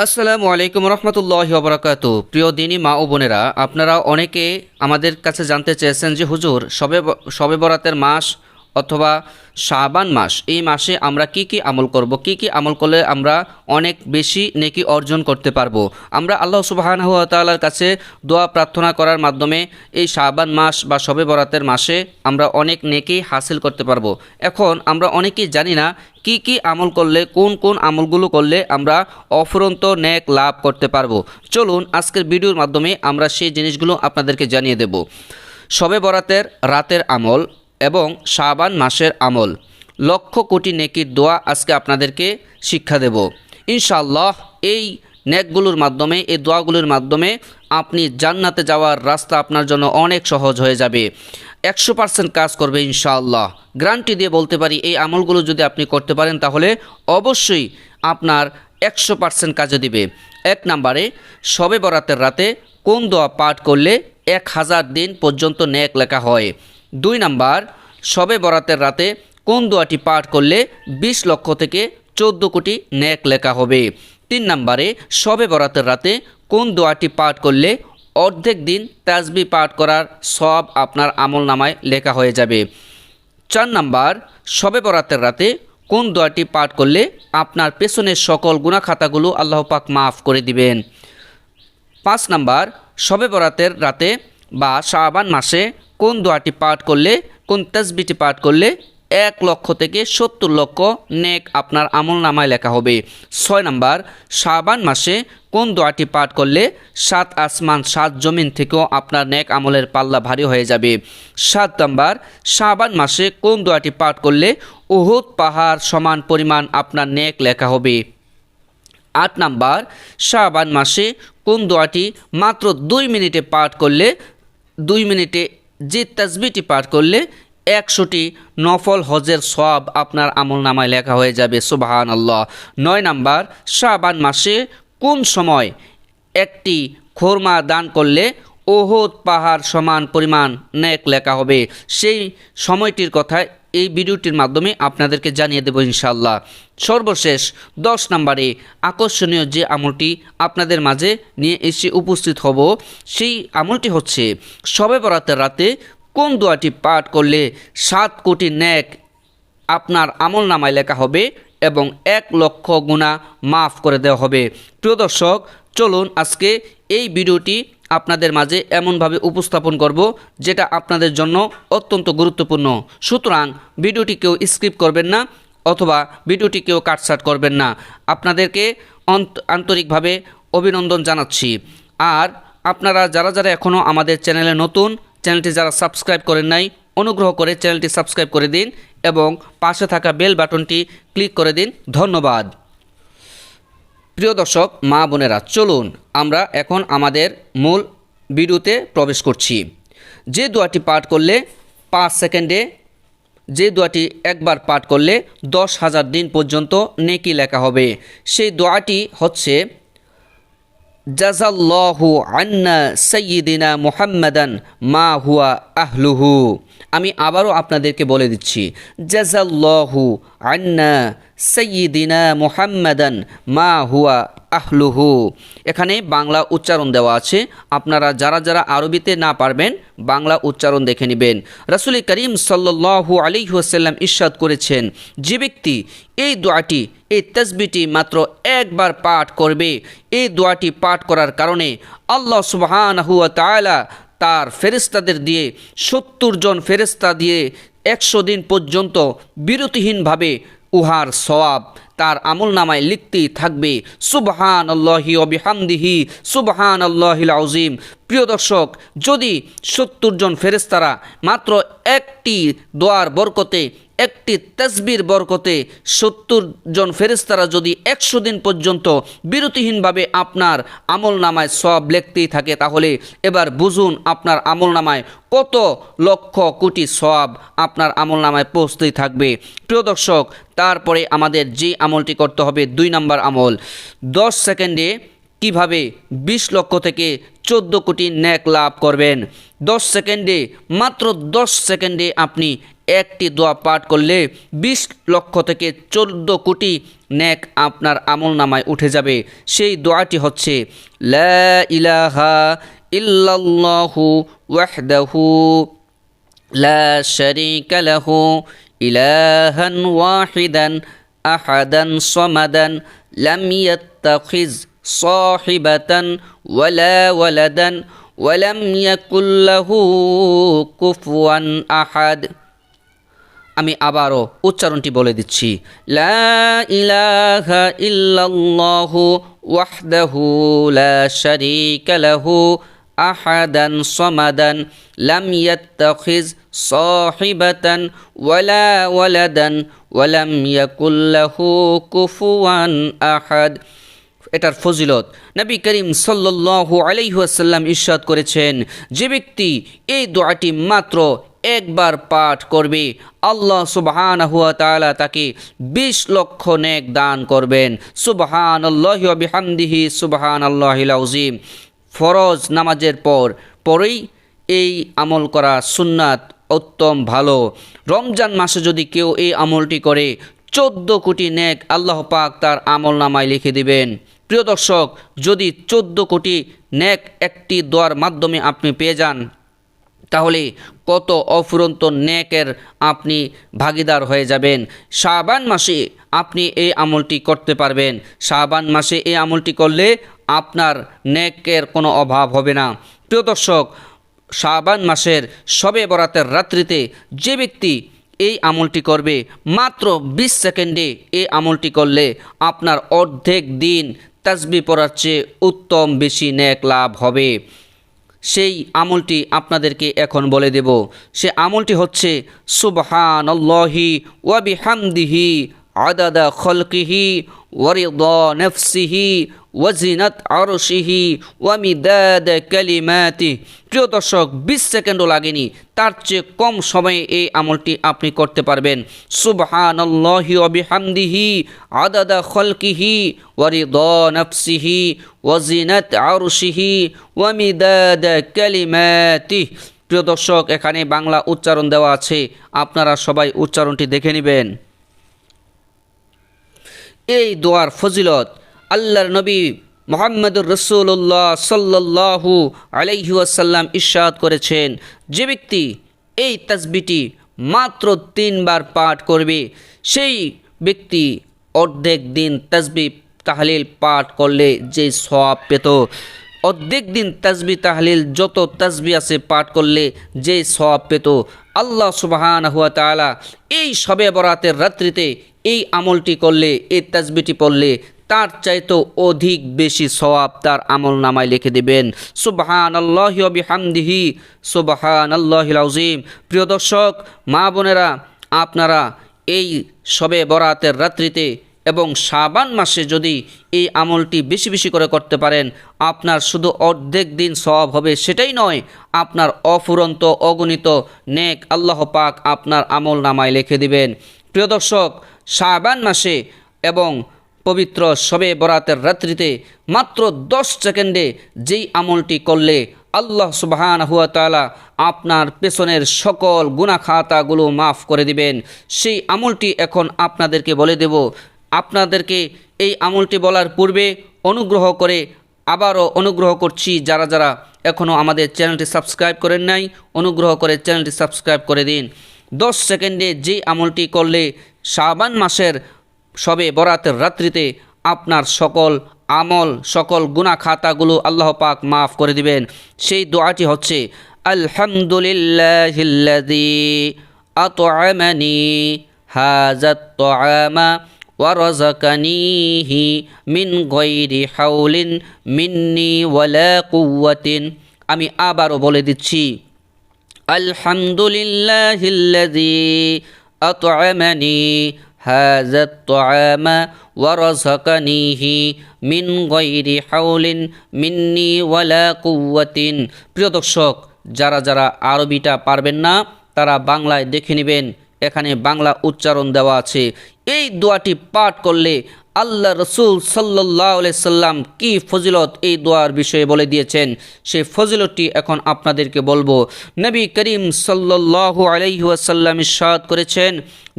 আসসালামু আলাইকুম রহমতুল্লাহি ওয়া বারাকাতুহু। প্রিয় দিনী মা ও বোনেরা, আপনারা অনেকে আমাদের কাছে জানতে চেয়েছেন যে হুজুর, শবে বরাতের মাস অথবা শাবান মাস, এই মাসে আমরা কি কি আমল করব, কি কি আমল করলে আমরা অনেক বেশি নেকি অর্জন করতে পারবো। আমরা আল্লাহ সুবহানাহু ওয়া তাআলার কাছে দোয়া প্রার্থনা করার মাধ্যমে এই শাবান মাস বা শবে বরাতের মাসে আমরা অনেক নেকি হাসিল করতে পারবো। এখন আমরা অনেকেই জানি না কি কি আমল করলে, কোন কোন আমলগুলো করলে আমরা অফুরন্ত নেক লাভ করতে পারবো। চলুন আজকের ভিডিওর মাধ্যমে আমরা সেই জিনিসগুলো আপনাদেরকে জানিয়ে দেব। শবে বরাতের রাতের আমল এবং শাবান মাসের আমল, লক্ষ কোটি নেকির দোয়া আজকে আপনাদেরকে শিক্ষা দেব ইনশাআল্লাহ। এই নেকগুলোর মাধ্যমে, এই দোয়াগুলোর মাধ্যমে আপনি জান্নাতে যাওয়ার রাস্তা আপনার জন্য অনেক সহজ হয়ে যাবে। 100% কাজ করবে ইনশাআল্লাহ। গ্যারান্টি দিয়ে বলতে পারি, এই আমলগুলো যদি আপনি করতে পারেন তাহলে অবশ্যই আপনার 100% কাজে দিবে। 1 নম্বরে, শবে বরাতের রাতে কোন দোয়া পাঠ করলে 1000 দিন পর্যন্ত নেক লেখা হয়। 2 নম্বর, শবে বরাতের রাতে কোন দোয়াটি পাঠ করলে 20 লক্ষ থেকে 14 কোটি নেক লেখা হবে। 3 নম্বরে, শবে বরাতের রাতে কোন দোয়াটি পাঠ করলে অর্ধেক দিন তাসবিহ পাঠ করার সওয়াব আপনার আমল নামায় লেখা হয়ে যাবে। 4 নম্বর, শবে বরাতের রাতে কোন দোয়াটি পাঠ করলে আপনার পেছনের সকল গুনাহ খাতাগুলো আল্লাহ পাক মাফ করে দিবেন। 5 নম্বর, শবে বরাতের রাতে বা শাবান মাসে কোন দোয়াটি পাঠ করলে, কোন তাসবিহটি পাঠ করলে 1 লক্ষ থেকে 70 লক্ষ নেক আপনার আমল নামায় লেখা হবে। 6 নম্বর, শাবান মাসে কোন দোয়াটি পাঠ করলে 7 আসমান 7 জমিন থেকেও আপনার নেক আমলের পাল্লা ভারী হয়ে যাবে। 7 নম্বর, শাবান মাসে কোন দোয়াটি পাঠ করলে উহুদ পাহাড় সমান পরিমাণ আপনার নেক লেখা হবে। 8 নম্বর, শাবান মাসে কোন দোয়াটি মাত্র 2 মিনিটে পাঠ করলে, 2 মিনিটে যে তাসবিহটি পাঠ করলে 100টি নফল হজের সওয়াব আপনার আমল নামায় লেখা হয়ে যাবে। সুবহানাল্লাহ। 9 নম্বর, শাবান মাসে কোন সময় একটি খোরমা দান করলে উহুদ পাহাড় সমান পরিমাণ নেক লেখা হবে। সেই সময়টির কথা এই ভিডিওটির মাধ্যমে আপনাদেরকে জানিয়ে দেব ইনশাআল্লাহ। সর্বশেষ 10 নম্বরে আকর্ষণীয় যে আমলটি আপনাদের মাঝে নিয়ে এসে উপস্থিত হব, সেই আমলটি হচ্ছে শবে বরাতের রাতে কোন দোয়াটি পাঠ করলে 7 কোটি নেক আপনার আমল নামায় লেখা হবে এবং 1 লক্ষ গুনাহ মাফ করে দেওয়া হবে। প্রিয় দর্শক, চলুন আজকে এই ভিডিওটি আপনাদের মাঝে এমনভাবে উপস্থাপন করব যেটা আপনাদের জন্য অত্যন্ত গুরুত্বপূর্ণ। সুতরাং ভিডিওটি কেউ স্কিপ করবেন না অথবা ভিডিওটি কেউ কাটছাট করবেন না। আপনাদেরকে আন্তরিকভাবে অভিনন্দন জানাচ্ছি। আর আপনারা যারা যারা এখনও আমাদের চ্যানেলে নতুন, চ্যানেলটি যারা সাবস্ক্রাইব করেন নাই, অনুগ্রহ করে চ্যানেলটি সাবস্ক্রাইব করে দিন এবং পাশে থাকা বেল বাটনটি ক্লিক করে দিন। ধন্যবাদ। প্রিয় দর্শক মা বোনেরা, চলুন আমরা এখন আমাদের মূল ভিডিওতে প্রবেশ করছি। যে দোয়াটি পাঠ করলে 5 সেকেন্ডে, যে দোয়াটি একবার পাঠ করলে 10,000 দিন পর্যন্ত নেকি লেখা হবে, সেই দোয়াটি হচ্ছে জাযাল্লাহু আন্না সাইয়্যিদিনা মুহাম্মাদান মা হুয়া আহলুহু। আমি আবারও আপনাদেরকে বলে দিচ্ছি, জাযাল্লাহু আন্না সাইয়্যিদিনা মুহাম্মাদান মা হুয়া আহলুহু। এখানে বাংলা উচ্চারণ দেওয়া আছে, আপনারা যারা যারা আরবিতে না পারবেন বাংলা উচ্চারণ দেখে নেবেন। রাসূল করিম সাল্লাল্লাহু আলাইহি ওয়াসাল্লাম ইরশাদ করেছেন, যে ব্যক্তি এই দোয়াটি, এই তাসবিহটি মাত্র একবার পাঠ করবে, এই দোয়াটি পাঠ করার কারণে আল্লাহ সুবহানাহু ওয়া তাআলা তার ফেরেশতাদের দিয়ে 70 জন ফেরেশতা দিয়ে 100 দিন পর্যন্ত বিরতিহীনভাবে উহার সওয়াব তার আমল নামায় লিখতেই থাকবে। সুবহানাল্লাহি ওয়া বিহামদিহি সুবহানাল্লাহিল আযীম। প্রিয় দর্শক, যদি 70 জন ফেরেশতারা মাত্র একটি দোয়ার বরকতে, একটি তাসবিহর বরকতে 70 জন ফেরেশতারা যদি 100 দিন পর্যন্ত বিরতিহীনভাবে আপনার আমল নামায় সওয়াব লিখতেই থাকে, তাহলে এবার বুঝুন আপনার আমল নামায় কত লক্ষ কোটি সওয়াব আপনার আমল নামায় পৌঁছতেই থাকবে। প্রিয় দর্শক, তারপরে আমাদের যে আমলটি করতে হবে, 2 নম্বর আমল, 10 সেকেন্ডে কিভাবে 20 লক্ষ থেকে 14 কোটি নেক লাভ করবেন। 10 সেকেন্ডে, মাত্র 10 সেকেন্ডে আপনি একটি দোয়া পাঠ করলে 20 লক্ষ থেকে 14 কোটি নেক আপনার আমলনামায় উঠে যাবে। সেই দোয়াটি হচ্ছে লা ইলাহা ইল্লাল্লাহু ওয়াহদাহু লা শারীকা লাহু ইলাহান ওয়াহিদান আহাদান সামাদান লাম ইয়াত্তাখিজ সাহিবাতান ওয়ালা ওয়ালাদান ওয়ালাম ইয়াকুল লাহু কুফুয়ান আহাদ। আমি আবারও উচ্চারণটি বলে দিচ্ছি, লা ইলাহা ইল্লাল্লাহু ওয়াহদাহু লা শারীকা লাহু আহাদান সামাদান লাম ইয়াত্তাখিজ সাহিবাতান ওয়ালা ওয়ালাদান ওয়ালাম ইয়াকুল লাহু কুফুয়ান আহাদ। এটার ফজিলত নবী করিম সাল্লাল্লাহু আলাইহি ওয়াসাল্লাম ইরশাদ করেছেন, যে ব্যক্তি এই দোয়াটি মাত্র একবার পাঠ করবে আল্লাহ সুবহানাহু ওয়া তাআলা তাকে 20 লক্ষ নেক দান করবেন। সুবহানাল্লাহি ওয়া বিহামদিহি সুবহানাল্লাহিল আযীম। ফরজ নামাজের পরেই এই আমল করা সুন্নাত, উত্তম ভালো। রমজান মাসে যদি কেউ এই আমলটি করে 14 কোটি নেক আল্লাহ পাক তার আমল নামায় লিখে দিবেন। প্রিয় দর্শক, যদি 14 কোটি নেক একটি দোয়ার মাধ্যমে আপনি পেয়ে যান, তাহলে কত অফুরন্ত নেকের আপনি ভাগীদার হয়ে যাবেন। শাবান মাসে আপনি এই আমলটি করতে পারবেন। শাবান মাসে এই আমলটি করলে আপনার নেকের কোনো অভাব হবে না। প্রিয় দর্শক, শাবান মাসের শবে বরাতের রাত্রিতে যে ব্যক্তি এই আমলটি করবে, মাত্র 20 সেকেন্ডে এই আমলটি করলে আপনার অর্ধেক দিন তাসবিহ পড়ার চেয়ে উত্তম বেশি নেক লাভ হবে। সেই আমলটি আপনাদেরকে এখন বলে দেব। সে আমলটি হচ্ছে সুবহানাল্লাহি ওয়া বিহামদিহি আদাদা খলকিহি ওয়া রিদা নাফসিহি ওয়া জিনাত আরশিহি ওয়া মিদাদা কালিমাতিহি। প্রিয় দর্শক, 20 সেকেন্ডও লাগেনি, তার চেয়ে কম সময়ে এই আমলটি আপনি করতে পারবেন। সুবহানাল্লাহি ওয়া বিহামদিহি আদাদা খলকিহি ওয়া রিদা নাফসিহি ওয়া জিনাত আরশিহি ওয়া মিদাদা কালিমাতিহি। প্রিয় দর্শক, এখানে বাংলা উচ্চারণ দেওয়া আছে, আপনারা সবাই উচ্চারণটি দেখে নেবেন। এই দোয়ার ফজিলত আল্লাহর নবী মুহাম্মদুর রাসূলুল্লাহ সাল্লাল্লাহু আলাইহি ওয়াসাল্লাম ইরশাদ করেছেন, যে ব্যক্তি এই তাসবিহটি মাত্র 3 বার পাঠ করবে, সেই ব্যক্তি অর্ধেক দিন তাসবিহ তাহলিল পাঠ করলে যে সওয়াব পেত, অর্ধেক দিন তাসবিহ তাহলিল যত তাসবিহ আছে পাঠ করলে যে সওয়াব পেত, আল্লাহ সুবহানাহু ওয়া তাআলা এই শবে বরাতের রাত্রিতে এই আমলটি করলে, এই তাসবিহটি পড়লে তার চাইতে অধিক বেশি সওয়াব তার আমল নামায় লিখে দিবেন। সুবহানাল্লাহি ওয়া বিহামদিহি সুবহানাল্লাহিল আযীম। প্রিয় দর্শক, মা বোনেরা, আপনারা এই শবে বরাতের রাত্রিতে এবং শাবান মাসে যদি এই আমলটি বেশি বেশি করে করতে পারেন, আপনার শুধু অর্ধেক দিন সওয়াব হবে সেটাই নয়, আপনার অফুরন্ত অগণিত নেক আল্লাহ পাক আপনার আমল নামায় লিখে দিবেন। প্রিয় দর্শক, শাবান মাসে এবং পবিত্র শবে বরাতের রাত্রিতে মাত্র 10 সেকেন্ডে যেই আমলটি করলে আল্লাহ সুবহানাহু ওয়া তাআলা আপনার পেছনের সকল গুনাহ খাতাগুলো মাফ করে দিবেন। সেই আমলটি এখন আপনাদেরকে বলে দেব। আপনাদেরকে এই আমলটি বলার পূর্বে অনুগ্রহ করে আবারও অনুগ্রহ করছি, যারা যারা এখনও আমাদের চ্যানেলটি সাবস্ক্রাইব করেন নাই, অনুগ্রহ করে চ্যানেলটি সাবস্ক্রাইব করে দিন। 10 সেকেন্ডে যেই আমলটি করলে শাবান মাসের শবে বরাতের রাত্রিতে আপনার সকল আমল, সকল গুনাহ খাতাগুলো আল্লাহ পাক মাফ করে দিবেন। সেই দোয়াটি হচ্ছে আলহামদুলিল্লাহিল্লাযী আত'আমানি হাযাত তুআমা ওয়া রাযাকানিহি মিন গায়রি হাওলিন মিন্নি ওয়ালা কুওয়াতিন। আমি আবারও বলে দিচ্ছি, আলহামদুলিল্লাহিল্লাযী আত'আমানি হাযাত তুআমা ওয়া রাযাকানিহি মিন গায়রি হাওলিন মিন্নি ওয়ালা কুওয়াতিন। প্রিয় দর্শক, যারা যারা আরবিটা পারবেন না তারা বাংলায় দেখে নেবেন এখানে বাংলা উচ্চারণ দেওয়া আছে। এই দোয়াটি পাঠ করলে আল্লাহ রসুল সাল্লাল্লাহু আলাইহি সাল্লাম কি ফজিলত এই দোয়ার বিষয়ে বলে দিয়েছেন, সেই ফজিলতটি এখন আপনাদেরকে বলবো। নবী করিম সাল্লাল্লাহু আলাইহি ওয়াসাল্লাম ইরশাদ করেছেন,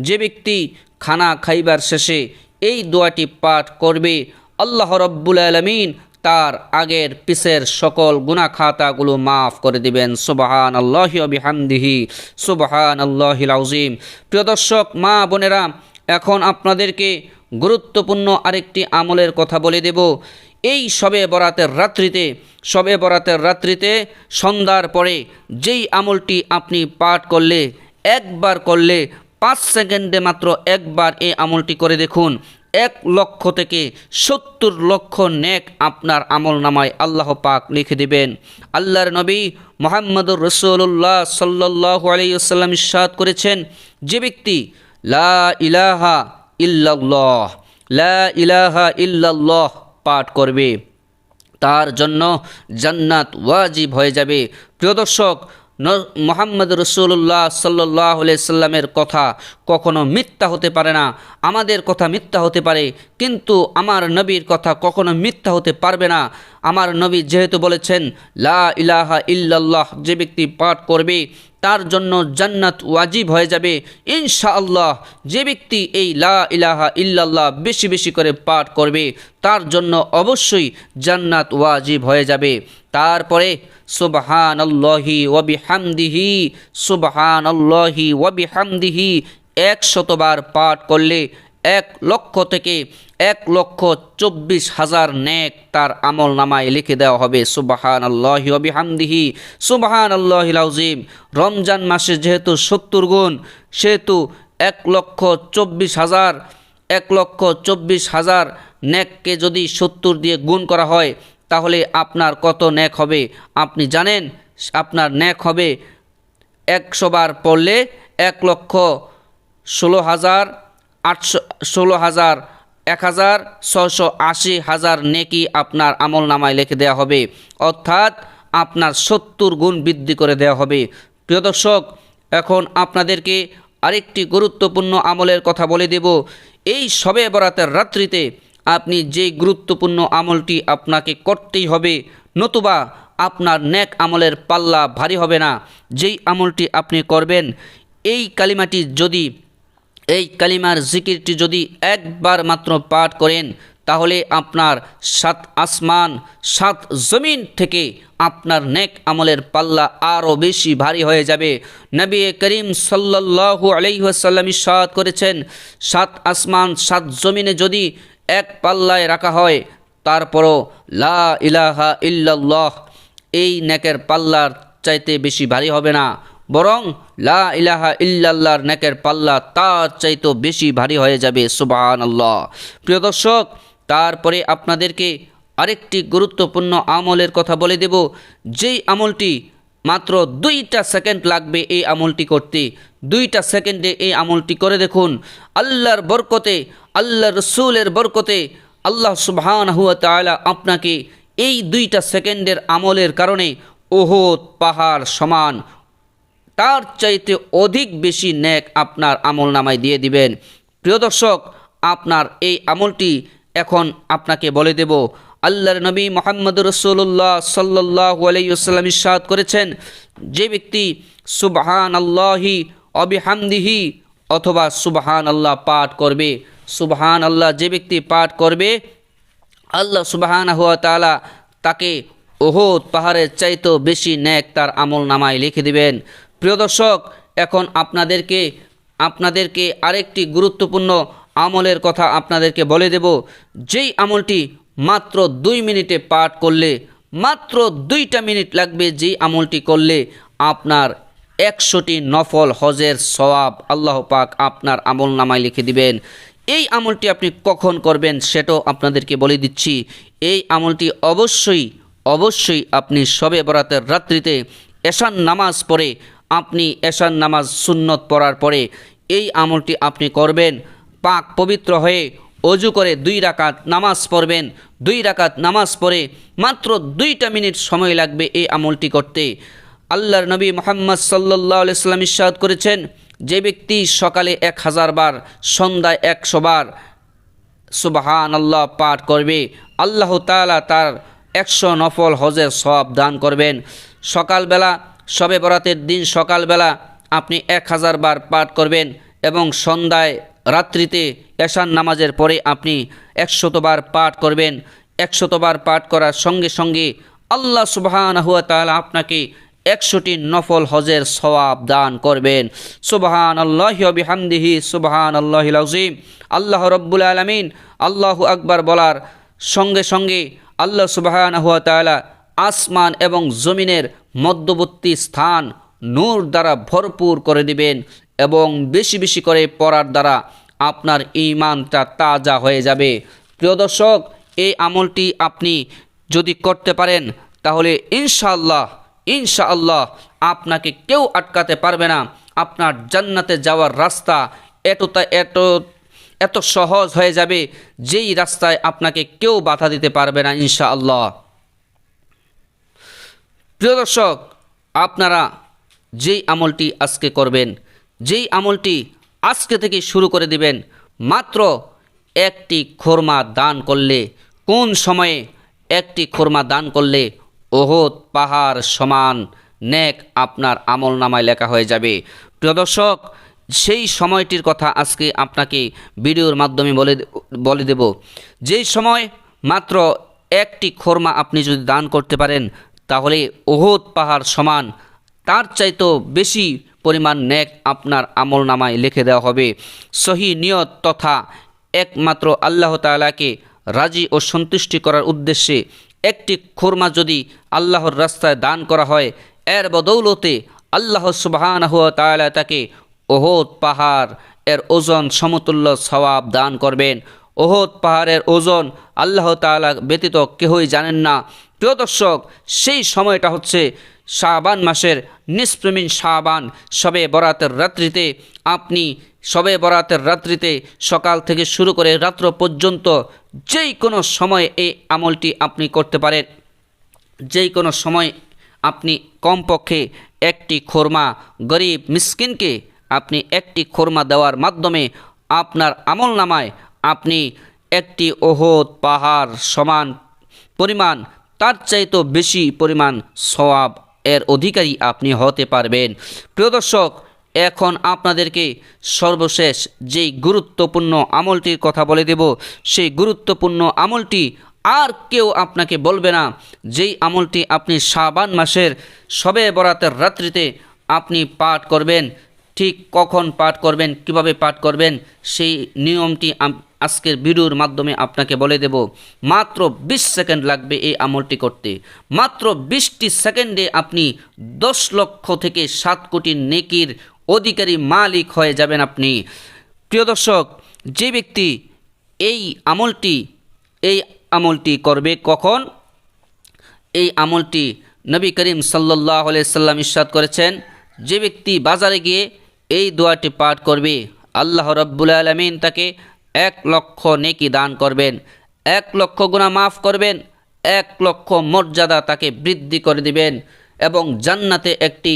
যে ব্যক্তি খানা খাইবার শেষে এই দোয়াটি পাঠ করবে, আল্লাহ রাব্বুল আলামিন তার আগের পিছের সকল গুনাহ খাতাগুলো মাফ করে দিবেন। সুবহানাল্লাহি ওয়া বিহামদিহি সুবহানাল্লাহিল আযীম। প্রিয় দর্শক, মা বোনেরা, এখন আপনাদেরকে গুরুত্বপূর্ণ আরেকটি আমলের কথা বলে দেব। এই শবে বরাতের রাত্রিতে সন্ধ্যার পরে যেই আমলটি আপনি পাঠ করলে, একবার করলে 5 সেকেন্ডে মাত্র একবার এই আমলটি করে দেখুন, 1 লক্ষ থেকে 70 লক্ষ নেক আপনার আমল নামায় আল্লাহ পাক লিখে দিবেন। আল্লাহর নবী মুহাম্মদুর রাসূলুল্লাহ সাল্লাল্লাহু আলাইহি ওয়াসাল্লাম ইরশাদ করেছেন, যে ব্যক্তি লা ইলাহা ইল্লাল্লাহ পাঠ করবে, তার জন্য জান্নাত ওয়াজিব হয়ে যাবে। প্রিয় দর্শক, মুহাম্মদ রাসূলুল্লাহ সাল্লাল্লাহু আলাইহি সাল্লামের কথা কখনো মিথ্যা হতে পারে না। আমাদের কথা মিথ্যা হতে পারে, কিন্তু আমার নবীর কথা কখনো মিথ্যা হতে পারবে না। আমার নবী যেহেতু বলেছেন লা ইলাহা ইল্লাল্লাহ যে ব্যক্তি পাঠ করবে তার জন্য জান্নাত ওয়াজিব হয়ে যাবে ইনশাআল্লাহ। যে ব্যক্তি এই লা ইলাহা ইল্লাল্লাহ বেশি বেশি করে পাঠ করবে তার জন্য অবশ্যই জান্নাত ওয়াজিব হয়ে যাবে। তারপরে সুবহানাল্লাহি ওয়া বিহামদিহি 100 বার পাঠ করলে 1 লক্ষ থেকে 1,24,000 নেক তার আমল নামায় লিখে দেওয়া হবে। সুবহানাল্লাহি ওয়া বিহামদিহি সুবহানাল্লাহিল আযীম। রমজান মাসে যেহেতু 70 গুণ, সেহেতু 1,24,000 নেককে যদি 70 দিয়ে গুণ করা হয় তাহলে আপনার কত নেক হবে আপনি জানেন? আপনার নেক হবে 100 বার পড়লে 1,16,680 নেকি আপনার আমল নামায় লিখে দেওয়া হবে, অর্থাৎ আপনার 70 গুণ বৃদ্ধি করে দেওয়া হবে। প্রিয় দর্শক, এখন আপনাদেরকে আরেকটি গুরুত্বপূর্ণ আমলের কথা বলে দেব। এই শবে বরাতের রাত্রিতে আপনি যে গুরুত্বপূর্ণ আমলটি আপনাকে করতেই হবে, নতুবা আপনার নেক আমলের পাল্লা ভারী হবে না। যেই আমলটি আপনি করবেন, এই কালিমার জিকিরটি যদি একবার মাত্র পাঠ করেন তাহলে আপনার 7 আসমান 7 জমিন থেকে আপনার নেক আমলের পাল্লা আরও বেশি ভারী হয়ে যাবে। নবী করিম সাল্লাল্লাহু আলাইহি ওয়াসাল্লাম ইরশাদ করেছেন, 7 আসমান 7 জমিনে যদি এক পাল্লায় রাখা হয়, তারপরও লা ইলাহা ইল্লাল্লাহ এই নেকের পাল্লার চাইতে বেশি ভারী হবে না, বরং লা ইলাহা ইল্লাল্লাহর নেকের পাল্লা তার চাইতেও বেশি ভারী হয়ে যাবে। সুবহানাল্লাহ। প্রিয় দর্শক, তারপরে আপনাদেরকে আরেকটি গুরুত্বপূর্ণ আমলের কথা বলে দেব। যেই আমলটি মাত্র 2টা সেকেন্ড লাগবে এই আমলটি করতে, 2টা সেকেন্ডে এই আমলটি করে দেখুন। আল্লাহর বরকতে, আল্লাহ রসুলের বরকতে আল্লাহ সুবহানাহু ওয়া তাআলা আপনাকে এই 2টা সেকেন্ডের আমলের কারণে উহুদ পাহাড় সমান, তার চাইতে অধিক বেশি নেক আপনার আমল নামায় দিয়ে দিবেন। প্রিয় দর্শক, আপনার এই আমলটি এখন আপনাকে বলে দেব। আল্লাহর নবী মুহাম্মদুর রাসূলুল্লাহ সাল্লাল্লাহু আলাইহি ওয়াসাল্লাম ইরশাদ করেছেন, যে ব্যক্তি সুবহানাল্লাহি ওয়া বিহামদিহি অথবা সুবহানাল্লাহ পাঠ করবে, সুবহানাল্লাহ যে ব্যক্তি পাঠ করবে, আল্লাহ সুবহানাহু ওয়া তাআলা তাকে উহুদ পাহাড়ের চাইতেও বেশি নেক তার আমল নামায় লিখে দিবেন। প্রিয় দর্শক, এখন আপনাদেরকে আরেকটি গুরুত্বপূর্ণ আমলের কথা আপনাদেরকে বলে দেব। যেই আমলটি মাত্র 2 মিনিটে পাঠ করলে, মাত্র 2টা মিনিট লাগবে, যেই আমলটি করলে আপনার 100টি নফল হজের সওয়াব আল্লাহ পাক আপনার আমল নামায় লিখে দিবেন। এই আমলটি আপনি কখন করবেন সেটাও আপনাদেরকে বলে দিচ্ছি। এই আমলটি অবশ্যই আপনি শবে বরাতের রাত্রিতে এশার নামাজ পড়ে, আপনি এশার নামাজ সুন্নত পড়ার পরে এই আমলটি আপনি করবেন। পাক পবিত্র হয়ে অজু করে 2 রাকাত নামাজ পড়বেন। 2 রাকাত নামাজ পড়ে মাত্র 2টা মিনিট সময় লাগবে এই আমলটি করতে। আল্লাহর নবী মুহাম্মদ সাল্লাল্লাহু আলাইহি ওয়াসাল্লাম ইরশাদ করেছেন, যে ব্যক্তি সকালে 1000 বার, সন্ধ্যায় 100 বার সুবহানাল্লাহ পাঠ করবে, আল্লাহ তাআলা তার 100 নফল হজের সওয়াব দান করবেন। সকালবেলা শবে বরাতের দিন সকালবেলা আপনি 1000 বার পাঠ করবেন এবং সন্ধ্যায় রাত্রিতে এশার নামাজের পরে আপনি 100 বার পাঠ করবেন। 100 বার পাঠ করার সঙ্গে সঙ্গে আল্লাহ সুবহানাহু ওয়া তাআলা আপনাকে 100টি নফল হজের সওয়াব দান করবেন। সুবহানাল্লাহি ওয়া বিহামদিহি সুবহানাল্লাহিল আযীম। আল্লাহ রাব্বুল আলামিন আল্লাহু আকবার বলার সঙ্গে সঙ্গে আল্লাহ সুবহানাহু ওয়া তাআলা আসমান এবং জমিনের মধ্যবর্তী স্থান নূর দ্বারা ভরপুর করে দিবেন এবং বেশি বেশি করে পড়ার দ্বারা আপনার ঈমানটা তাজা হয়ে যাবে। প্রিয় দর্শক, এই আমলটি আপনি যদি করতে পারেন তাহলে ইনশাআল্লাহ আপনাকে কেউ আটকাতে পারবে না। আপনার জান্নাতে যাওয়ার রাস্তা এত সহজ হয়ে যাবে, যেই রাস্তায় আপনাকে কেউ বাধা দিতে পারবে না ইনশাআল্লাহ। প্রিয় দর্শক, আপনারা যেই আমলটি আজকে করবেন, যেই আমলটি আজকে থেকে শুরু করে দিবেন, মাত্র একটি খুরমা দান করলে, কোন সময়ে একটি খুরমা দান করলে উহুদ পাহাড় সমান নেক আপনার আমল নামায় লেখা হয়ে যাবে। প্রিয় দর্শক, সেই সময়টির কথা আজকে আপনাকে ভিডিওর মাধ্যমে বলে দেব। যেই সময় মাত্র একটি খুরমা আপনি যদি দান করতে পারেন তাহলে উহুদ পাহাড় সমান, তার চাইতেও বেশি পরিমাণ নেক আপনার আমল নামায় লিখে দেওয়া হবে। সহি নিয়ত তথা একমাত্র আল্লাহ তাআলাকে রাজি ও সন্তুষ্টি করার উদ্দেশ্যে একটি খুরমা যদি আল্লাহর রাস্তায় দান করা হয়, এর বদৌলতে আল্লাহ সুবহানাহু ওয়া তাআলা তাকে উহুদ পাহাড় এর ওজন সমতুল্য সওয়াব দান করবেন। উহুদ পাহাড়ের ওজন আল্লাহ তাআলা ব্যতীত কেউই জানেন না। প্রিয় দর্শক, সেই সময়টা হচ্ছে শাবান মাসের নিসফে শাবান, শবে বরাতের রাত্রিতে। আপনি শবে বরাতের রাত্রিতে সকাল থেকে শুরু করে রাত্র পর্যন্ত যেই কোনো সময় এই আমলটি আপনি করতে পারেন। যেই কোনো সময় আপনি কমপক্ষে একটি খুরমা গরিব মিসকিনকে আপনি একটি খুরমা দেওয়ার মাধ্যমে আপনার আমল নামায় আপনি একটি উহুদ পাহাড় সমান পরিমাণ, তার চাইতেও বেশি পরিমাণ সওয়াব এর অধিকারী আপনি হতে পারবেন। প্রিয় দর্শক, এখন আপনাদেরকে সর্বশেষ যেই গুরুত্বপূর্ণ আমলটির কথা বলে দেব, সেই গুরুত্বপূর্ণ আমলটি আর কেউ আপনাকে বলবে না। যেই আমলটি আপনি শাবান মাসের শবে বরাতের রাত্রিতে আপনি পাঠ করবেন, ঠিক কখন পাঠ করবেন, কিভাবে পাঠ করবেন, সেই নিয়মটি আজকের ভিডিওর মাধ্যমে আপনাকে বলে দেব। মাত্র 20 সেকেন্ড লাগবে এই আমলটি করতে। মাত্র 20টি সেকেন্ডে আপনি 10 লক্ষ থেকে 7 কোটি নেকির অধিকারী মালিক হয়ে যাবেন আপনি। প্রিয় দর্শক, যে ব্যক্তি এই আমলটি করবে কখন? এই আমলটি নবী করিম সাল্লাল্লাহু আলাইহি সাল্লাম ইরশাদ করেছেন, যে ব্যক্তি বাজারে গিয়ে এই দোয়াটি পাঠ করবে, আল্লাহ রাব্বুল আলামিন তাকে 1 লক্ষ নেকি দান করবেন, 1 লক্ষ গুনাহ মাফ করবেন, 1 লক্ষ মর্যাদা তাকে বৃদ্ধি করে দিবেন এবং জান্নাতে একটি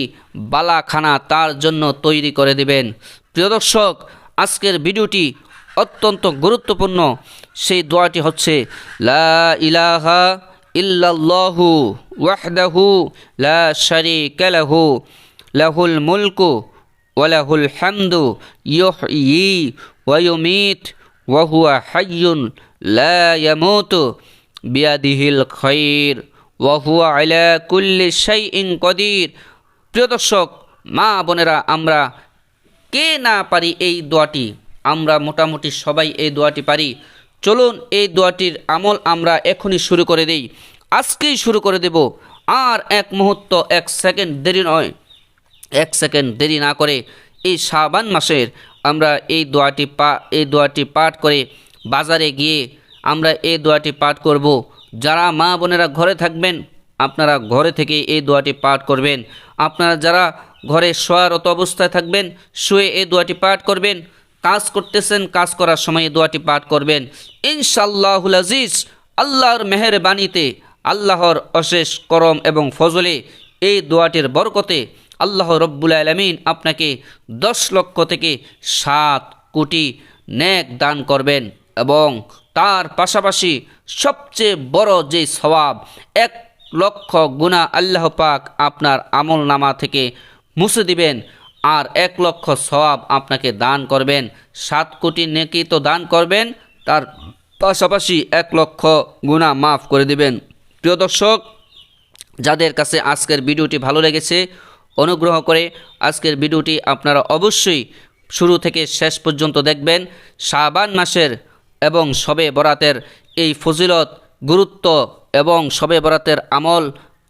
বালাখানা তার জন্য তৈরি করে দিবেন। প্রিয় দর্শক, আজকের ভিডিওটি অত্যন্ত গুরুত্বপূর্ণ। সেই দোয়াটি হচ্ছে লা ইলাহা ইল্লাল্লাহু ওয়াহদাহু লা শারীকা লাহু লাহুল মুলকু ওয়া লাহুল হামদু ইউহয়ি ওয়া ইউমীত ওয়া হুয়া হাইয়ুন লা ইয়ামুতু বিয়াদিহিল খায়র ওয়া হুয়া আলা কুল্লি শাইইন কাদির। প্রিয় দর্শক, মা বোনেরা, আমরা কে না পারি এই দোয়াটি? আমরা মোটামুটি সবাই এই দোয়াটি পারি। চলুন এই দোয়াটির আমল আমরা এখনই শুরু করে দেই, আজকেই শুরু করে দেব। আর 1 মুহূর্ত 1 সেকেন্ড দেরি নয়, 1 সেকেন্ড দেরি না করে এই শাবান মাসের আমরা এই দোয়াটি পাঠ করে বাজারে গিয়ে আমরা এই দোয়াটি পাঠ করব। যারা মা বোনেরা ঘরে থাকবেন, আপনারা ঘরে থেকে এই দোয়াটি পাঠ করবেন। আপনারা যারা ঘরে শোয়ারত অবস্থায় থাকবেন, শুয়ে এই দোয়াটি পাঠ করবেন। কাজ করতেছেন, কাজ করার সময় এই দোয়াটি পাঠ করবেন। ইনশাআল্লাহুল আজিজ, আল্লাহর মেহেরবানিতে, আল্লাহর অশেষ করম এবং ফজলে, এই দোয়াটির বরকতে আল্লাহ রব্বুল আলামিন আপনাকে 10 লক্ষ থেকে 7 কোটি নেক দান করবেন এবং তার পাশাপাশি সবচেয়ে বড় যে সওয়াব 1 লক্ষ গুনাহ আল্লাহ পাক আপনার আমল নামা থেকে মুছে দিবেন আর 1 লক্ষ সওয়াব আপনাকে দান করবেন। 7 কোটি নেকি তো দান করবেন, তার পাশাপাশি 1 লক্ষ গুনাহ মাফ করে দিবেন। প্রিয় দর্শক, যাদের কাছে আজকের ভিডিওটি ভালো লেগেছে অনুগ্রহ করে আজকের ভিডিওটি আপনারা অবশ্যই শুরু থেকে শেষ পর্যন্ত দেখবেন। শাবান মাসের এবং শবে বরাতের এই ফজিলত, গুরুত্ব এবং শবে বরাতের আমল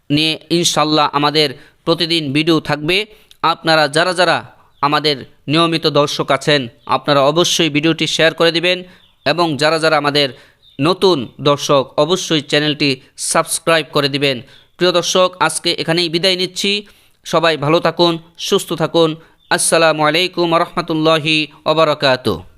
নিয়ে ইনশাল্লাহ আমাদের প্রতিদিন ভিডিও থাকবে। আপনারা যারা যারা আমাদের নিয়মিত দর্শক আছেন আপনারা অবশ্যই ভিডিওটি শেয়ার করে দিবেন এবং যারা যারা আমাদের নতুন দর্শক অবশ্যই চ্যানেলটি সাবস্ক্রাইব করে দিবেন। প্রিয় দর্শক, আজকে এখানেই বিদায় নিচ্ছি। সবাই ভালো থাকুন, সুস্থ থাকুন। আসসালামু আলাইকুম ওয়া রাহমাতুল্লাহি ওয়া বারাকাতুহু।